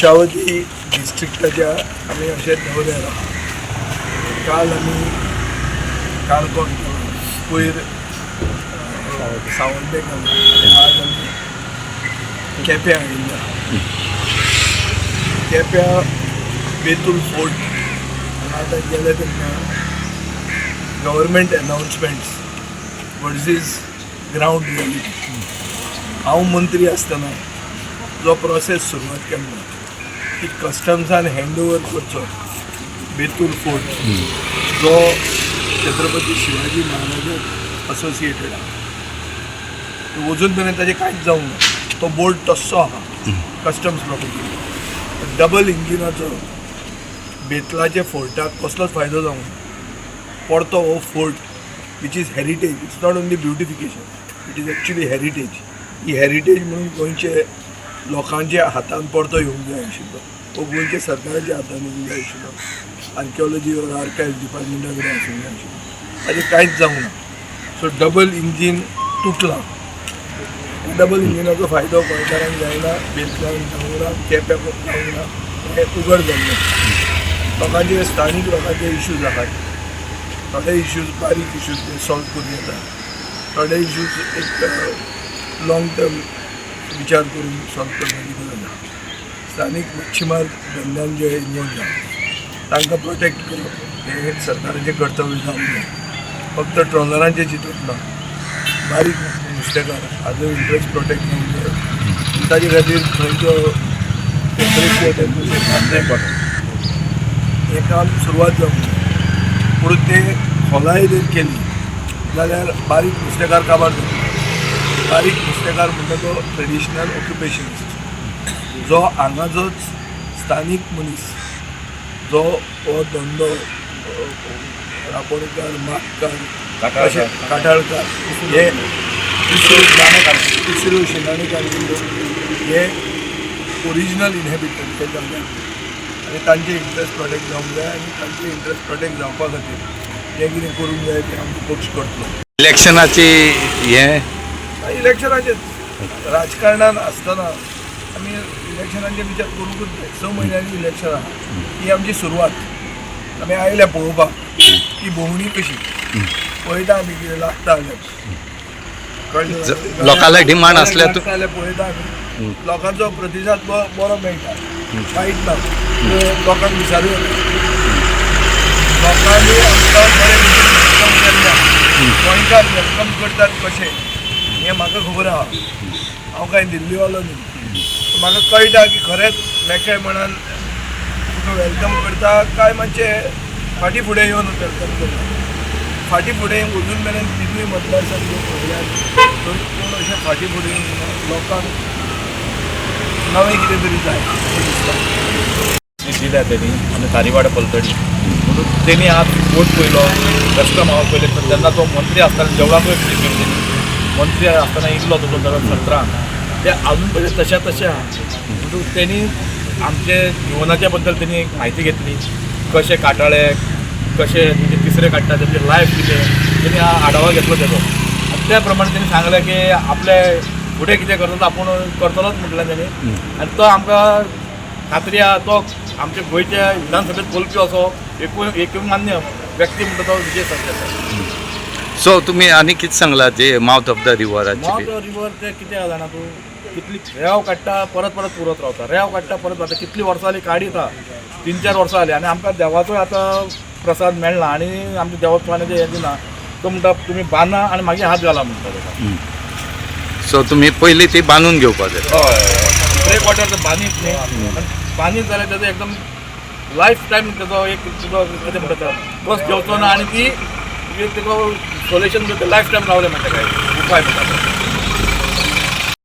कुशावती डिस्ट्रिक्टाच्या आम्ही अशें दवरलेला काल आमी काणकोण पयर सावंतडेक आनी आज आमी केप्यां आयिल्ल्या केप्यां बेतूल फोर्ट आतां गेले तेन्ना गव्हर्मेंट अनाउन्समेंट्स वर्सीस ग्रावंड रियलिटी हांव मंत्री आसतना जो प्रोसेस सुरवात केल्लो की कस्टम्सान हँड ओवर करचो बेतूल फोर्ट जो छत्रपती शिवाजी महाराजाक असोसिएटेड आहा अजून मेरेन ताजें कांयच जावंक ना तो बोर्ड तस्सो आहा कस्टम्स प्रॉपर्टी डबल इंजिनाचो बेतलाचे फोर्टाक कसलोच फायदो जावंक ना परतो हो fort which is heritage it's not only beautification it is actually heritage he heritage म्हणून गोंयचे लोकांच्या हातान परतो येवंक जाय आशिल्लो वो गोंयच्या सरकाराच्या हातान येवंक जाय आशिल्लो आर्किओलॉजी वर आर्कायव्ज डिपार्टमेंटा कडेन आसूंक जाय आशिल्लो ताजें कांयच जावंक ना सो डबल इंजीन तुटला डबल इंजिनाचो फायदो गोंयकारांक जायना बेतलांक जावंक ना केप्याक जावंक ना हें उघड जाल्लें लोकांचे स्थानीक लोकांचे इश्यूज आसात थोडे इश्यूज बारीक इश्यूज ते सॉल्व करूं येता थोडे इश्यूज एक लॉंग टर्म विचार करून सॉल्व करपाची गरज आसा स्थानीक मच्छीमार धंद्यान जे इन्वॉल्व जाता तांकां प्रोटेक्ट करप हें सरकाराचें कर्तव्य जावंक जाय फक्त ट्रॉलरांचें चिंतप ना बारीक नुस्तेकार हाजो इंट्रस्ट प्रोटेक्ट जावंक जाय ताजे खातीर थंयचो टेम्परेचर तें पडटा हें काम सुरवात जावंक जाय पूण तें खोलाय जर केली जाल्यार बारीक नुस्तेकार काबार जाता बारीक नुस्तेकार म्हणटा तो ट्रेडिशनल ऑक्युपेशन जो हांगाचोच स्थानीक मनीस जो हो धंदो रापणकार मागकार अशें काटाळकार हे तिसऱ्यो शिनाणी काणकोण हे ओरिजिनल इनहेबिटंट ते जाग्यार आनी तांचे इंट्रस्ट प्रोटेक्ट जावंक जाय आनी तांचे इंट्रस्ट प्रोटेक्ट जावपा खातीर जें कितें करूंक जाय तें आमचो पक्ष करतलो इलेक्शनाची हें इलेक्शनाचेच राजकारणान आसतना आमी इलेक्शनांचे विचार करूंकूच जाय 6 म्हयन्यांनी इलेक्शन आहा ही आमची सुरवात आमी आयल्या पळोवपाक की भोंवडी कशी पळयता आमी कितें लागता जाल्यार लोकांले डिमांड आसल्या जाल्यार पळयता आमी लोकांचो प्रतिसाद बरो मेळटा वायट ना लोकांक विचारूं लोकांनी आमकां बरें वेलकम केल्ल्या गोंयकार वेलकम करतात कशें हें म्हाका खबर आहा हांव कांय दिल्लीवालो न्ही म्हाका कळटा की खरेंच मेकळे म्हणान तुका वेलकम करता काय मातशे फाटीं फुडें येवन वेलकम करता फाटीं फुडें अजून मेरेन तिनूय मतदारसंघ पळयल्यात थंय कोण अशें फाटीं फुडें लोकांक नवें कितें तरी जाय अशें दिसता दिल्या त्यांनी आनी तारीवाडा पलतडी म्हणून त्यांनी आज वोट पयलो कस्टम हांव पयले तेन्ना तो मंत्री आसतना जेवणाकूय फ्री केली मंत्री आसतना इल्लो तो 2017 ते अजून पर्यंत तशें आहा म्हणून त्यांनी आमचे जिवनाच्या बद्दल त्यांनी एक म्हायती घेतली कशें काटाळे कशें म्हणजे तिसरे काडटा तेंचे लायफ कितें त्यांनी आढावा घेतलो तेजो आनी त्या प्रमाणे त्यांनी सांगलें की आपले फुडें कितें करता आपूण करतलोच म्हटलें त्यांनी आनी तो आमकां खात्री आहा तो आमच्या गोंयच्या विधानसभेत बोलपी असो एकमान्य व्यक्ती म्हणटा तो विजय सरदेसाय सो तुम्ही आणि कितें सांगला जे माउथ ऑफ द रिवराची माउथ ऑफ रिवर ते कितें जाणा तूं कितली रेंव काडटा परत उरत रावता रेंव काडटा परत रावता कितली वर्सां जालीं काडीता 3-4 वर्सां जालीं आनी आमकां देवाचोय आतां प्रसाद मेळना आनी आमच्या देवस्थानाचें हें दिना तो म्हणटा तुमी बांदा आनी मागीर हात घाला म्हणटा ताका सो तुम्ही पयलीं ती बांदून घेवपा जाय हय ब्रेक वॉटर तर बांदीत न्ही बांदीत जाल्यार तेजो एकदम लायफ टायम तेजो एक तुजो कितें म्हणटा बस जेवचो ना आनी ती तुका सोल्युशन लायफ टायम रावलें म्हणटा काय उपाय म्हणटा